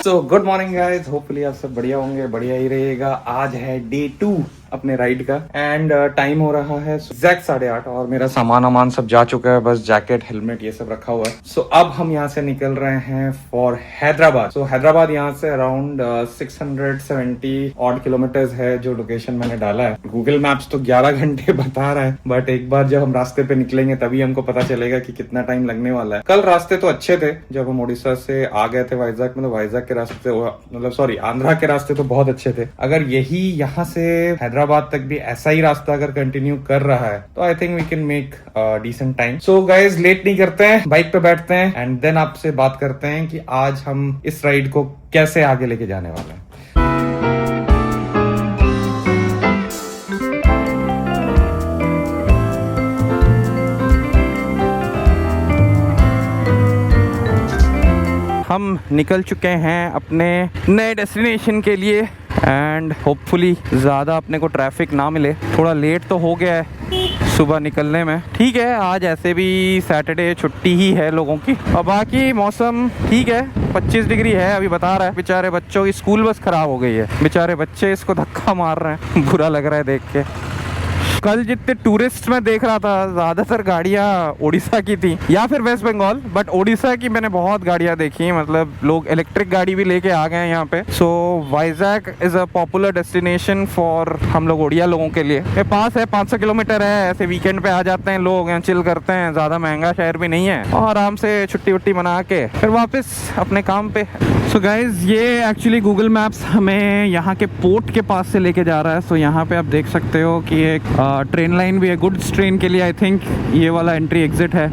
So good morning guys, hopefully आप सब बढ़िया होंगे, बढ़िया ही रहेगा। आज है डे 2 अपने राइड का एंड टाइम हो रहा है एग्जैक्ट 8:30 और मेरा सामान वामान सब जा चुका है, बस जैकेट हेलमेट ये सब रखा हुआ है। सो अब हम यहाँ से निकल रहे हैं फॉर हैदराबाद। सो हैदराबाद यहाँ से अराउंड 670 ऑड किलोमीटर्स है जो लोकेशन मैंने डाला है। गूगल मैप्स तो 11 घंटे बता रहा है, बट एक बार जब हम रास्ते पे निकलेंगे तभी हमको पता चलेगा कि कितना टाइम लगने वाला है। कल रास्ते तो अच्छे थे जब हम उड़ीसा से आ गए थे वाइजाग, मतलब वाइजाग के रास्ते, मतलब सॉरी आंध्रा के रास्ते तो बहुत अच्छे थे। अगर यही यहाँ से हैदराबाद तक भी ऐसा ही रास्ता अगर कंटिन्यू कर रहा है तो I think we can make decent time. So guys late नहीं करते हैं, बाइक पे बैठते हैं एंड देन आपसे बात करते हैं कि आज हम इस राइड को कैसे आगे लेके जाने वाले हैं। हम निकल चुके हैं अपने नए डेस्टिनेशन के लिए एंड होपफुली ज़्यादा अपने को ट्रैफिक ना मिले। थोड़ा लेट तो हो गया है सुबह निकलने में, ठीक है। आज ऐसे भी सैटरडे छुट्टी ही है लोगों की और बाकी मौसम ठीक है, 25 डिग्री है अभी बता रहा है। बेचारे बच्चों की स्कूल बस खराब हो गई है, बेचारे बच्चे इसको धक्का मार रहे हैं बुरा लग रहा है देख के। कल जितने टूरिस्ट मैं देख रहा था ज़्यादातर गाड़ियाँ उड़ीसा की थी या फिर वेस्ट बंगाल, बट उड़ीसा की मैंने बहुत गाड़ियाँ देखी, मतलब लोग इलेक्ट्रिक गाड़ी भी लेके आ गए हैं यहाँ पे। So Vizag is a popular destination for हम लोग उड़िया लोगों के लिए। ये पास है, 500 किलोमीटर है, ऐसे वीकेंड पे आ जाते हैं लोग, यहाँ चिल करते हैं, ज़्यादा महंगा शहर भी नहीं है और आराम से छुट्टी वुट्टी मना के फिर वापस अपने काम पे। सो गाइज ये एक्चुअली गूगल मैप्स हमें यहाँ के पोर्ट के पास से लेके जा रहा है। सो यहाँ पे आप देख सकते हो कि एक ट्रेन लाइन भी है गुड्स ट्रेन के लिए, आई थिंक ये वाला एंट्री एग्जिट है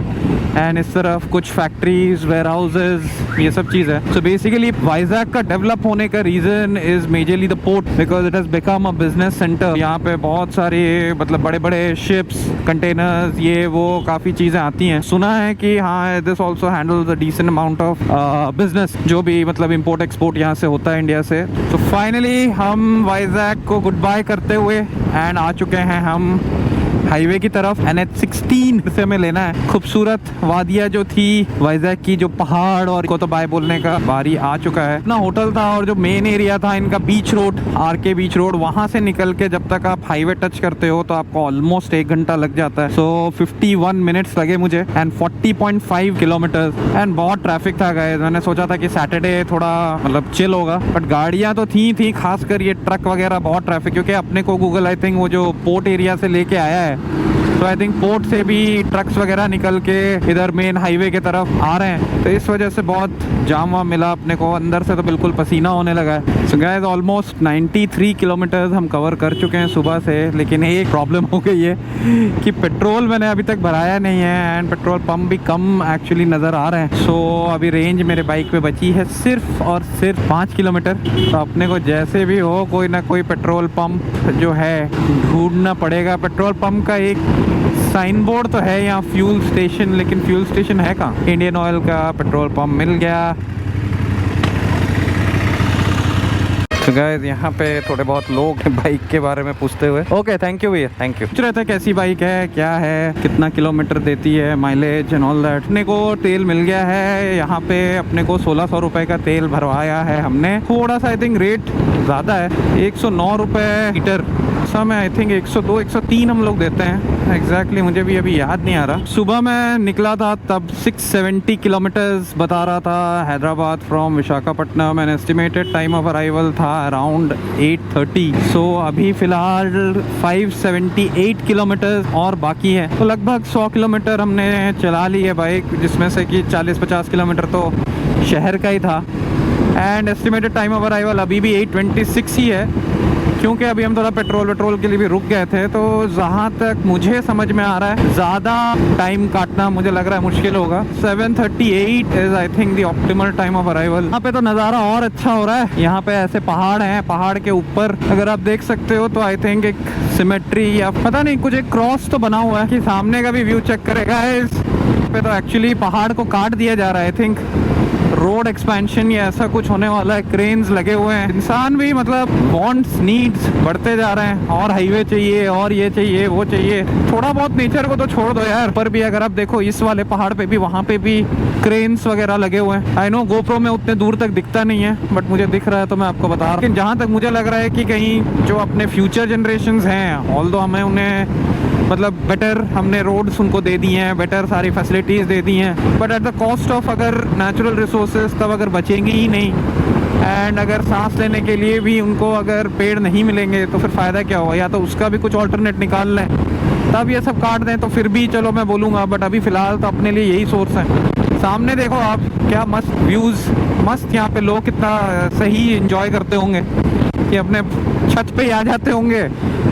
एंड इस तरफ कुछ फैक्ट्रीज, वेयर हाउसेज, ये सब चीज़ है। सो बेसिकली वाइजैक का डेवलप होने का reason is majorly the port because it has become a business centre. यहाँ पे बहुत सारे मतलब बड़े बड़े शिप्स, कंटेनर्स, ये वो काफ़ी चीज़ें आती हैं। सुना है कि हाँ this also handles a decent amount of business, जो भी मतलब इम्पोर्ट एक्सपोर्ट यहाँ से होता है इंडिया से। तो फाइनली हम वाइजैक को गुड बाय करते हुए एंड आ चुके हैं हम हाईवे की तरफ। NH16 से हमें लेना है। खूबसूरत वादियाँ जो थी वाइजैक की, जो पहाड़, और को तो बाय बोलने का बारी आ चुका है। अपना होटल था और जो मेन एरिया था इनका बीच रोड, RK बीच रोड, वहाँ से निकल के जब तक आप हाईवे टच करते हो तो आपको ऑलमोस्ट 1 घंटा लग जाता है। सो 51 मिनट्स लगे मुझे एंड 40.5 किलोमीटर एंड बहुत ट्रैफिक था गाइस। मैंने सोचा था कि सैटरडे थोड़ा मतलब चिल होगा, बट गाड़ियाँ तो थी खासकर ये ट्रक वगैरह बहुत ट्रैफिक, क्योंकि अपने को गूगल आई थिंक वो जो पोर्ट एरिया से लेके आया है, तो आई थिंक पोर्ट से भी ट्रक्स वगैरह निकल के इधर मेन हाईवे की तरफ आ रहे हैं, तो इस वजह से बहुत जाम वाम मिला अपने को। अंदर से तो बिल्कुल पसीना होने लगा है। सो गाइस ऑलमोस्ट 93 किलोमीटर्स हम कवर कर चुके हैं सुबह से, लेकिन एक प्रॉब्लम हो गई है कि पेट्रोल मैंने अभी तक भराया नहीं है एंड पेट्रोल पंप भी कम एक्चुअली नज़र आ रहे हैं। सो अभी रेंज मेरे बाइक पे बची है सिर्फ और सिर्फ 5 किलोमीटर। तो अपने को जैसे भी हो कोई ना कोई पेट्रोल पंप जो है ढूंढना पड़ेगा। पेट्रोल पंप का एक साइन बोर्ड तो है यहाँ फ्यूल स्टेशन, लेकिन फ्यूल स्टेशन है कहाँ? इंडियन ऑयल का पेट्रोल पंप मिल गया। तो गाइस यहाँ पे थोड़े बहुत लोग बाइक के बारे में पूछते हुए, ओके थैंक यू भैया, थैंक यू, पूछ रहे थे कैसी बाइक है, क्या है, कितना किलोमीटर देती है, माइलेज एंड ऑल दैट। अपने को तेल मिल गया है यहाँ पे, अपने को 1600 रुपये का तेल भरवाया है हमने। थोड़ा सा आई थिंक रेट ज़्यादा है, 109 रुपये लीटर। समय आई थिंक 102 103 हम लोग देते हैं एग्जैक्टली, मुझे भी अभी याद नहीं आ रहा। सुबह मैं निकला था तब 670 किलोमीटर्स बता रहा था Hyderabad from Visakhapatnam and estimated time of arrival था अराउंड 8:30। सो अभी फ़िलहाल 578 किलोमीटर और बाकी है, तो लगभग 100 किलोमीटर हमने चला ली है बाइक, जिसमें से कि 40-50 किलोमीटर तो शहर का ही था and estimated time of arrival अभी भी 8:26 ही है, क्योंकि अभी हम थोड़ा पेट्रोल के लिए भी रुक गए थे। तो जहाँ तक मुझे समझ में आ रहा है ज़्यादा टाइम काटना मुझे लग रहा है मुश्किल होगा। 7:38 is I think the optimal time of arrival. यहाँ पे तो नज़ारा और अच्छा हो रहा है, यहाँ पे ऐसे पहाड़ हैं, पहाड़ के ऊपर अगर आप देख सकते हो तो आई थिंक एक सिमेट्री या पता नहीं कुछ एक क्रॉस तो बना हुआ है कि सामने का भी व्यू चेक करेगा। इस पे तो एक्चुअली पहाड़ को काट दिया जा रहा है, आई थिंक रोड एक्सपेंशन या ऐसा कुछ होने वाला है, क्रेन्स लगे हुए हैं। इंसान भी मतलब वांट्स नीड्स बढ़ते जा रहे हैं, और हाईवे चाहिए और ये चाहिए वो चाहिए। थोड़ा बहुत नेचर को तो छोड़ दो यार। पर भी अगर आप देखो इस वाले पहाड़ पे भी, वहाँ पे भी क्रेन्स वगैरह लगे हुए हैं। आई नो गोप्रो में उतने दूर तक दिखता नहीं है, बट मुझे दिख रहा है तो मैं आपको बता रहा हूँ। लेकिन जहाँ तक मुझे लग रहा है कि कहीं जो अपने फ्यूचर जनरेशंस हैं, ऑल्दो हमें उन्हें मतलब बेटर हमने रोड्स उनको दे दी हैं, बेटर सारी फैसिलिटीज़ दे दी हैं, but at the cost of अगर नेचुरल रिसोर्सेज तब अगर बचेंगी ही नहीं। एंड अगर सांस लेने के लिए भी उनको अगर पेड़ नहीं मिलेंगे तो फिर फ़ायदा क्या होगा? या तो उसका भी कुछ ऑल्टरनेट निकाल लें, तब ये सब काट दें तो फिर भी चलो मैं बोलूँगा। बट अभी फ़िलहाल तो अपने लिए यही सोर्स है। सामने देखो आप, क्या मस्त व्यूज़, मस्त यहाँ पे लोग कितना सही एंजॉय करते होंगे कि अपने छत पे ही आ जाते होंगे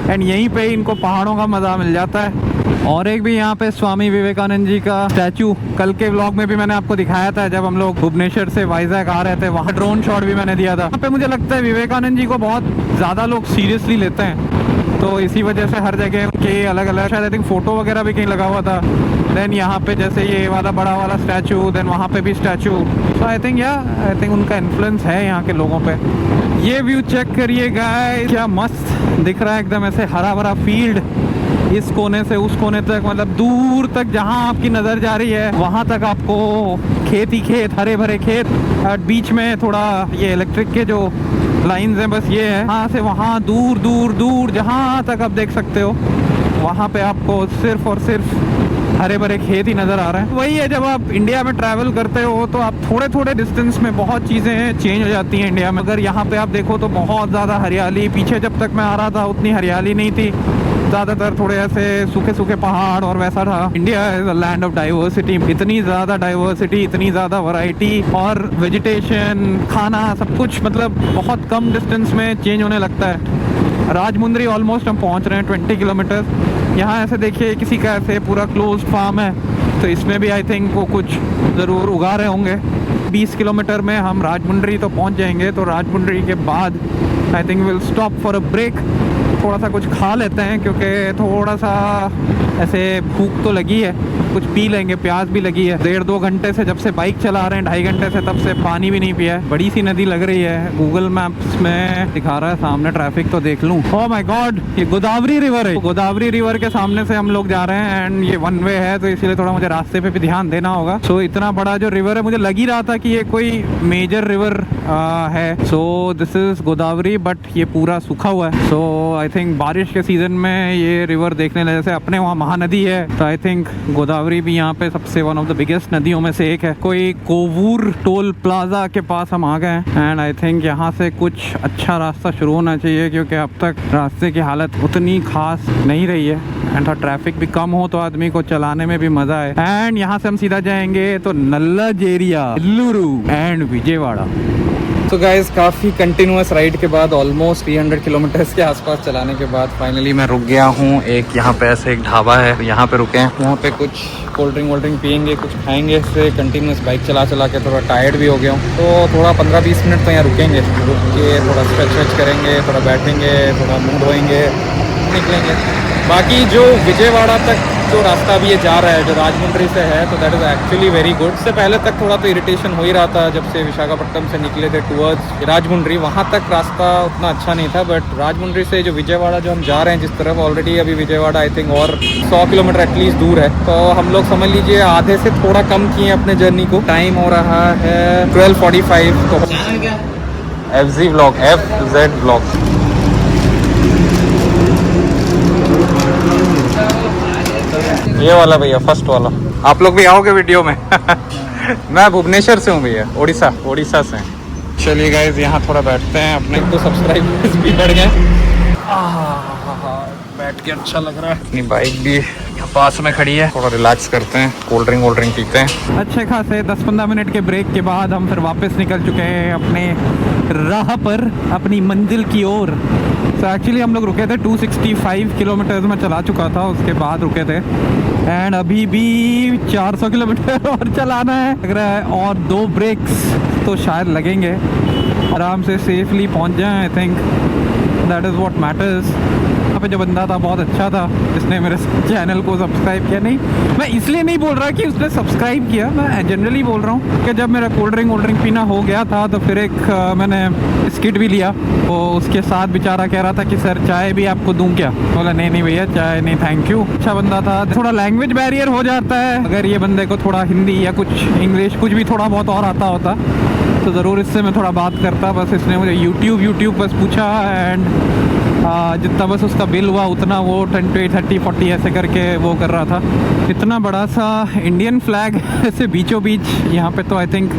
एंड यहीं पे इनको पहाड़ों का मज़ा मिल जाता है। और एक भी यहाँ पे स्वामी विवेकानंद जी का स्टैचू, कल के व्लॉग में भी मैंने आपको दिखाया था जब हम लोग भुवनेश्वर से वाइजैक आ रहे थे, वहाँ ड्रोन शॉट भी मैंने दिया था। यहाँ पे मुझे लगता है विवेकानंद जी को बहुत ज़्यादा लोग सीरियसली लेते हैं, तो इसी वजह से हर जगह उनके अलग अलग शायद आई थिंक फ़ोटो वगैरह भी कहीं लगा हुआ था। देन यहाँ पे जैसे ये वाला बड़ा वाला स्टैचू, देन वहाँ पे भी स्टैचू। तो आई थिंक उनका इन्फ्लुएंस है यहाँ के लोगों पे। ये व्यू चेक करिए गाइस, क्या मस्त दिख रहा है, एकदम ऐसे हरा भरा फील्ड, इस कोने से उस कोने तक, मतलब दूर तक जहाँ आपकी नज़र जा रही है वहाँ तक आपको खेत ही खेत, हरे भरे खेत। और बीच में थोड़ा ये इलेक्ट्रिक के जो लाइंस हैं, बस ये है, यहाँ से वहाँ दूर दूर दूर जहाँ तक आप देख सकते हो, वहाँ पे आपको सिर्फ और सिर्फ हरे भरे खेत ही नज़र आ रहे हैं। वही है, जब आप इंडिया में ट्रैवल करते हो तो आप थोड़े थोड़े डिस्टेंस में बहुत चीज़ें चेंज हो जाती हैं इंडिया में। अगर यहाँ पे आप देखो तो बहुत ज़्यादा हरियाली, पीछे जब तक मैं आ रहा था उतनी हरियाली नहीं थी, ज़्यादातर थोड़े ऐसे सूखे सूखे पहाड़ और वैसा था। India is a land of diversity, इतनी ज़्यादा डाइवर्सिटी, इतनी ज़्यादा वैरायटी और वेजिटेशन, खाना, सब कुछ मतलब बहुत कम डिस्टेंस में चेंज होने लगता है। राजमुंद्री ऑलमोस्ट हम पहुंच रहे हैं 20 किलोमीटर। यहाँ ऐसे देखिए किसी का ऐसे पूरा क्लोज फार्म है, तो इसमें भी आई थिंक वो कुछ ज़रूर उगा रहे होंगे। 20 किलोमीटर में हम राजमुंद्री तो पहुंच जाएंगे, तो राजमुंद्री के बाद I think will stop for a break, थोड़ा सा कुछ खा लेते हैं क्योंकि थोड़ा सा ऐसे भूख तो लगी है, कुछ पी लेंगे, प्यास भी लगी है। 1.5-2 घंटे से जब से बाइक चला रहे हैं, 2.5 घंटे से, तब से पानी भी नहीं पिया है। बड़ी सी नदी लग रही है, गूगल मैप्स में दिखा रहा है सामने, ट्रैफिक तो देख लूँ। ओह माय गॉड, ये गोदावरी रिवर है। गोदावरी रिवर के सामने से हम लोग जा रहे हैं एंड ये वन वे है, तो इसलिए थोड़ा मुझे रास्ते पे भी ध्यान देना होगा। सो इतना बड़ा जो रिवर है, मुझे लग ही रहा था कि ये कोई मेजर रिवर है। So this is Godavari, but ये पूरा सूखा हुआ है। सो आई थिंक बारिश के सीजन में ये रिवर देखने लगे, जैसे अपने वहाँ महानदी है, तो आई थिंक गोदावरी भी यहाँ पे सबसे वन ऑफ द बिगेस्ट नदियों में से एक है। कोई कोवूर टोल प्लाजा के पास हम आ गए हैं एंड आई थिंक यहाँ से कुछ अच्छा रास्ता शुरू होना चाहिए, क्योंकि अब तक रास्ते की हालत उतनी खास नहीं रही है एंड थोड़ा ट्रैफिक भी कम हो तो आदमी को चलाने में भी मजा आए। एंड यहाँ से हम सीधा जाएंगे तो नल्लाजेरिया, एल्लूरू एंड विजयवाड़ा। तो गाइस, काफ़ी कंटिन्यूस राइड के बाद, ऑलमोस्ट 300 किलोमीटर्स के आसपास चलाने के बाद फाइनली मैं रुक गया हूँ। एक यहाँ पे ऐसे एक ढाबा है, यहाँ पे रुके हैं। यहाँ पे कुछ कोल्ड ड्रिंक पियेंगे, कुछ खाएंगे। इससे कंटिन्यूस बाइक चला के थोड़ा टायर्ड भी हो गया हूँ, तो थोड़ा 15-20 मिनट तो यहाँ रुकेंगे। रुक के थोड़ा स्ट्रेच करेंगे, थोड़ा बैठेंगे, थोड़ा मुँह धोएंगे, निकलेंगे। बाकी जो विजयवाड़ा तक जो रास्ता भी ये जा रहा है, जो राजमुंद्री से है, तो that is actually very good. इससे पहले तक थोड़ा तो इरिटेशन हो ही रहा था, जब से विशाखापट्टनम से निकले थे टूवर्ड्स राजमुंद्री, वहाँ तक रास्ता उतना अच्छा नहीं था। बट राजमुंद्री से जो विजयवाड़ा जो हम जा रहे हैं जिस तरफ, ऑलरेडी अभी विजयवाड़ा आई थिंक और 100 किलोमीटर एटलीस्ट दूर है, तो हम लोग समझ लीजिए आधे से थोड़ा कम किए अपने जर्नी को। टाइम हो रहा है 12:45। तो FZ व्लॉग, FZ व्लॉग। ये वाला भैया, फर्स्ट वाला। आप लोग भी आओगे वीडियो में? मैं भुवनेश्वर से हूँ भैया, उड़ीसा से। चलिए गाइस, यहाँ थोड़ा बैठते हैं, अपने तो सब्सक्राइबर्स भी बढ़ गए। बैठ के अच्छा लग रहा है। अपनी बाइक भी पास में खड़ी है, थोड़ा रिलैक्स करते हैं, कोल्ड ड्रिंक पीते हैं। अच्छे खासे 10-15 मिनट के ब्रेक के बाद हम फिर वापस निकल चुके हैं अपने राह पर, अपनी मंजिल की ओर। तो एक्चुअली हम लोग रुके थे 265 किलोमीटर में चला चुका था, उसके बाद रुके थे एंड अभी भी 400 किलोमीटर और चलाना है लग रहा है, और 2 ब्रेक्स तो शायद लगेंगे। आराम से सेफली पहुंच जाएं, I think that is what matters. यहाँ पे जो बंदा था बहुत अच्छा था, इसने मेरे चैनल को सब्सक्राइब किया। नहीं, मैं इसलिए नहीं बोल रहा कि उसने सब्सक्राइब किया, मैं जनरली बोल रहा हूँ कि जब मेरा कोल्ड ड्रिंक पीना हो गया था तो फिर एक मैंने बिस्किट भी लिया। वो उसके साथ बेचारा कह रहा था कि सर चाय भी आपको दूं क्या? बोला नहीं भैया चाय नहीं थैंक यू। अच्छा बंदा था। थोड़ा लैंग्वेज बैरियर हो जाता है, अगर ये बंदे को थोड़ा हिंदी या कुछ इंग्लिश कुछ भी थोड़ा बहुत और आता होता तो ज़रूर इससे मैं थोड़ा बात करता। बस इसने मुझे यूट्यूब बस पूछा एंड जितना बस उसका बिल हुआ उतना वो 20, 30, 40 ऐसे करके वो कर रहा था। इतना बड़ा सा इंडियन फ्लैग ऐसे बीचों बीच यहाँ पे तो आई थिंक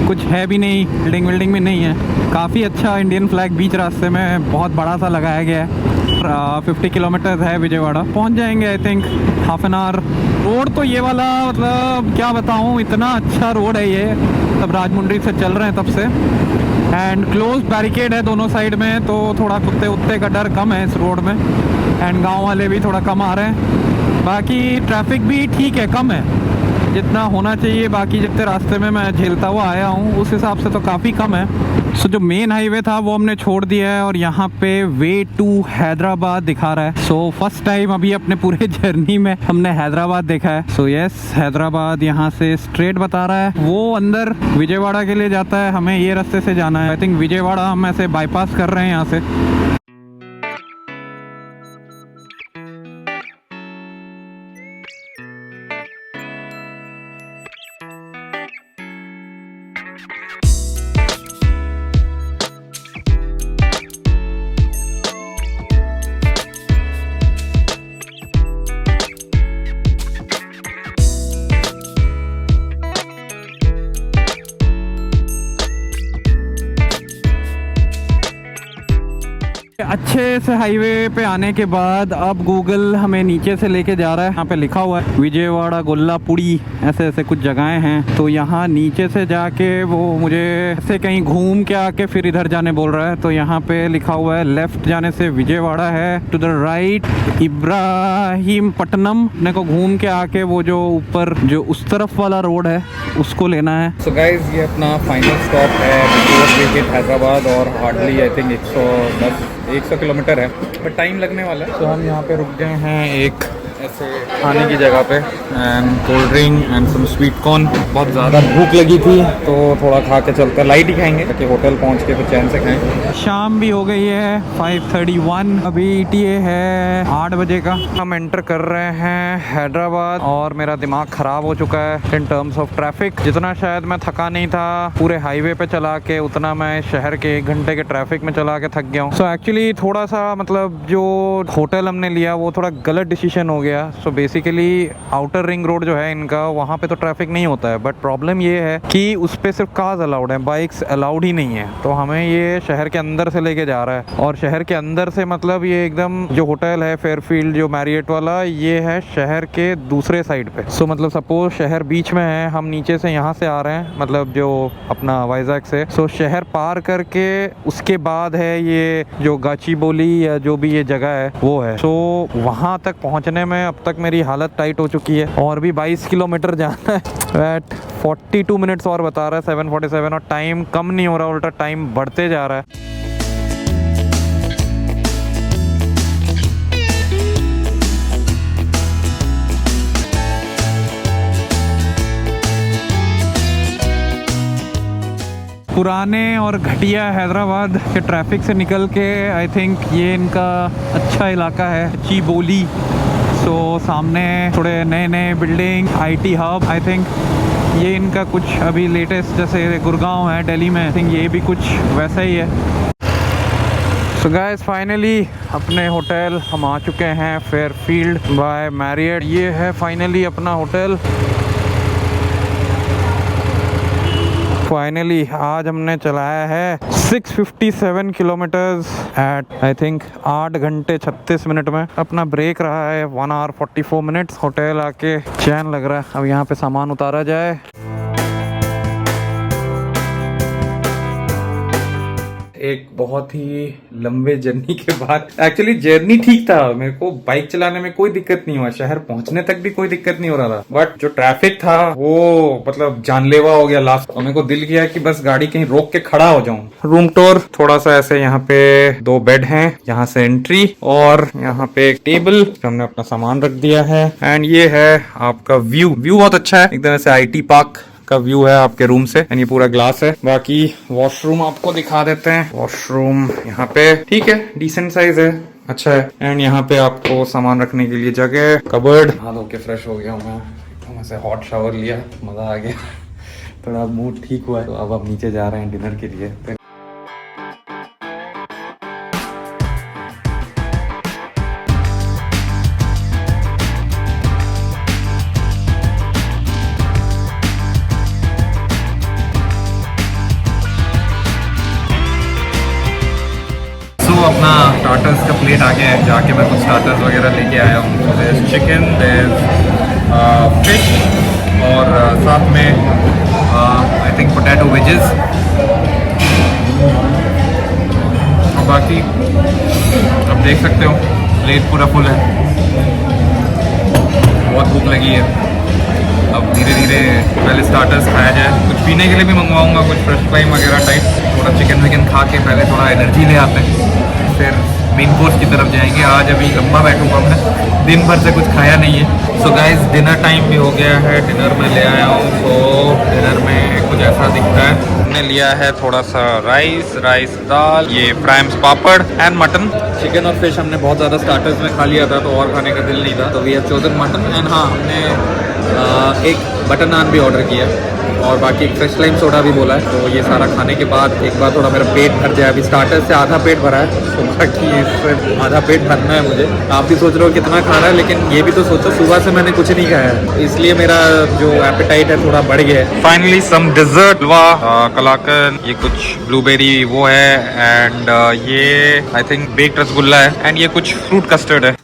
कुछ है भी नहीं, बिल्डिंग भी नहीं है। काफ़ी अच्छा इंडियन फ्लैग बीच रास्ते में बहुत बड़ा सा लगाया गया है। 50 किलोमीटर है विजयवाड़ा, पहुँच जाएंगे I think half an hour. Road तो ये वाला मतलब क्या बताऊँ, इतना अच्छा रोड है ये। तब राजमुंड्री से चल रहे हैं तब से, एंड क्लोज बैरिकेड है दोनों साइड में, तो थोड़ा कुत्ते का डर कम है इस रोड में, एंड गांव वाले भी थोड़ा कम आ रहे हैं। बाकी ट्रैफिक भी ठीक है, कम है जितना होना चाहिए। बाकी जितने रास्ते में मैं झेलता हुआ आया हूँ उस हिसाब से तो काफ़ी कम है। सो जो मेन हाईवे था वो हमने छोड़ दिया है और यहाँ पे वे टू हैदराबाद दिखा रहा है। सो फर्स्ट टाइम अभी अपने पूरे जर्नी में हमने हैदराबाद देखा है। सो यस, हैदराबाद यहाँ से स्ट्रेट बता रहा है, वो अंदर विजयवाड़ा के लिए जाता है, हमें ये रास्ते से जाना है। आई थिंक विजयवाड़ा हम ऐसे बाईपास कर रहे हैं यहाँ से। अच्छे से हाईवे पे आने के बाद अब गूगल हमें नीचे से लेके जा रहा है। यहाँ पे लिखा हुआ है विजयवाड़ा गोल्लापुड़ी, ऐसे ऐसे कुछ जगहें हैं। तो यहाँ नीचे से जाके वो मुझे ऐसे कहीं घूम के आके फिर इधर जाने बोल रहा है। तो यहाँ पे लिखा हुआ है लेफ्ट जाने से विजयवाड़ा है, टू द राइट इब्राहिमपट्टनम। अपने को घूम के आके वो जो ऊपर जो उस तरफ वाला रोड है उसको लेना है। सो गाइस, ये अपना फाइनल स्टॉप है हैदराबाद, और हार्डली आई थिंक 100 किलोमीटर है, बट टाइम लगने वाला है। तो हम यहाँ पे रुक गए हैं एक ऐसे खाने की जगह पे, and cold drink and some sweet corn. बहुत ज़्यादा भूख लगी थी तो थोड़ा खा के चलते, लाइट ही खाएंगे ताकि होटल पहुँच के फिर चैन से खाएं। शाम भी हो गई है 5:31, अभी ETA है 8 बजे का। हम एंटर कर रहे हैं हैदराबाद और मेरा दिमाग ख़राब हो चुका है इन टर्म्स ऑफ ट्रैफिक। जितना शायद मैं थका नहीं था पूरे हाईवे पे चला के, उतना मैं शहर के 1 घंटे के ट्रैफिक में चला के थक गया हूँ। सो एक्चुअली थोड़ा सा मतलब जो होटल हमने लिया वो थोड़ा गलत डिसीजन हो गया। So basically outer ring road जो है इनका, वहाँ पे तो ट्रैफिक नहीं होता है, बट प्रॉब्लम ये है कि उस पे सिर्फ कार्स अलाउड है, बाइक्स अलाउड ही नहीं है। तो हमें ये शहर के अंदर से लेके जा रहा है, और शहर के अंदर से मतलब ये एकदम जो होटल है फेयरफील्ड जो मैरियट वाला, ये है शहर के दूसरे साइड पे। सो मतलब सपोज शहर बीच में है, हम नीचे से यहाँ से आ रहे हैं, मतलब जो अपना वाइजैक से। सो शहर पार करके उसके बाद है ये जो गाचीबोली या जो भी ये जगह है वो है। सो वहाँ तक पहुँचने में अब तक मेरी हालत टाइट हो चुकी है, और भी 22 किलोमीटर जाना है। एट 42 मिनट्स और बता रहा है 7:47, और टाइम कम नहीं हो रहा, उल्टा टाइम बढ़ते जा रहा है। पुराने और घटिया हैदराबाद के ट्रैफिक से निकल के आई थिंक ये इनका अच्छा इलाका है, गाचीबोली। सो सामने थोड़े नए building, IT hub, I think ये इनका कुछ अभी लेटेस्ट, जैसे गुड़गांव है दिल्ली में, आई थिंक ये भी कुछ वैसा ही है। सो गाइस, फाइनली अपने होटल हम आ चुके हैं, फेयरफील्ड बाय मैरियट। ये है फाइनली अपना होटल। फाइनली आज हमने चलाया है 657 किलोमीटर्स एट आई थिंक 8 घंटे 36 मिनट में। अपना ब्रेक रहा है 1 hour 44 मिनट्स। होटल आके चैन लग रहा है। अब यहाँ पे सामान उतारा जाए। एक बहुत ही लंबे जर्नी के बाद, एक्चुअली जर्नी ठीक था, मेरे को बाइक चलाने में कोई दिक्कत नहीं हुआ, शहर पहुंचने तक भी कोई दिक्कत नहीं हो रहा था, बट जो ट्रैफिक था वो मतलब जानलेवा हो गया लास्ट। और मेरे को दिल किया कि बस गाड़ी कहीं रोक के खड़ा हो जाऊं। रूम टूर थोड़ा सा ऐसे, यहाँ पे 2 बेड हैं, यहाँ से एंट्री, और यहाँ पे एक टेबल, हमने अपना सामान रख दिया है। एंड ये है आपका व्यू बहुत अच्छा है, एकदम ऐसे IT पार्क का व्यू है आपके रूम से। एंड ये पूरा ग्लास है। बाकी वॉशरूम आपको दिखा देते हैं। वॉशरूम यहाँ पे ठीक है, डिसेंट साइज है, अच्छा है। एंड यहाँ पे आपको सामान रखने के लिए जगह, कबर्ड। हाथ धो के फ्रेश हो गया हूँ मैं, एकदम ऐसे हॉट शावर लिया, मजा आ गया, थोड़ा मूड ठीक हुआ है। तो अब हम नीचे जा रहे हैं डिनर के लिए। अपना स्टार्टर्स का प्लेट आ गया है, जाके मैं कुछ स्टार्टर्स वगैरह लेके आया हूँ। देयर चिकन, देयर फिश, और साथ में आई थिंक पोटैटो वेजेस, और बाकी आप देख सकते हो प्लेट पूरा फुल है। बहुत भूख लगी है, अब धीरे धीरे पहले स्टार्टर्स खाया जाए, कुछ पीने के लिए भी मंगवाऊंगा, कुछ फ्रेश क्राइम वगैरह टाइप। थोड़ा चिकन विकन खा के पहले थोड़ा एनर्जी ले आते हैं, फिर मेन कोर्स की तरफ जाएंगे। आज अभी लंबा बैठूंगा मैं, दिन भर से कुछ खाया नहीं है। सो गाइस डिनर टाइम भी हो गया है, डिनर में ले आया हूँ। तो डिनर में कुछ ऐसा दिखता है। हमने लिया है थोड़ा सा राइस दाल, ये फ्राइम्स पापड़ एंड मटन। चिकन और फिश हमने बहुत ज़्यादा स्टार्टर्स में खा लिया था, तो और खाने का दिल नहीं था, तो we have chosen mutton. And हाँ, हमने एक बटर नान भी ऑर्डर किया, और बाकी एक फ्रेश लाइम सोडा भी बोला है। तो ये सारा खाने के बाद एक बार थोड़ा मेरा पेट भर जाए। अभी स्टार्टर से आधा पेट भरा है, तो बाकी इससे आधा पेट भरना है मुझे। आप भी सोच रहे हो कितना खा रहा है, लेकिन ये भी तो सोचो सुबह से मैंने कुछ नहीं खाया है, इसलिए मेरा जो एपेटाइट है थोड़ा बढ़ गया है। फाइनली सम डिजर्ट, कलाकंद, ये कुछ ब्लूबेरी वो है, एंड ये आई थिंक बेक्ड रसगुल्ला है, एंड ये कुछ फ्रूट कस्टर्ड है।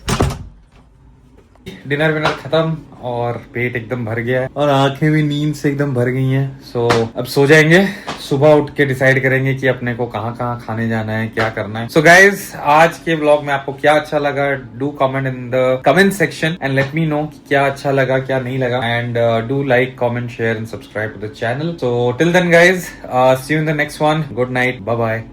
डिनर विनर खत्म और पेट एकदम भर गया है, और आंखें भी नींद से एकदम भर गई हैं। सो अब सो जाएंगे, सुबह उठ के डिसाइड करेंगे कि अपने को कहाँ कहाँ खाने जाना है, क्या करना है। सो गाइज, आज के व्लॉग में आपको क्या अच्छा लगा, do comment in the comment section and let me know क्या अच्छा लगा, क्या नहीं लगा। And do like, comment, share and subscribe to the channel. So till then guys, see you in the next one. Good night, bye bye.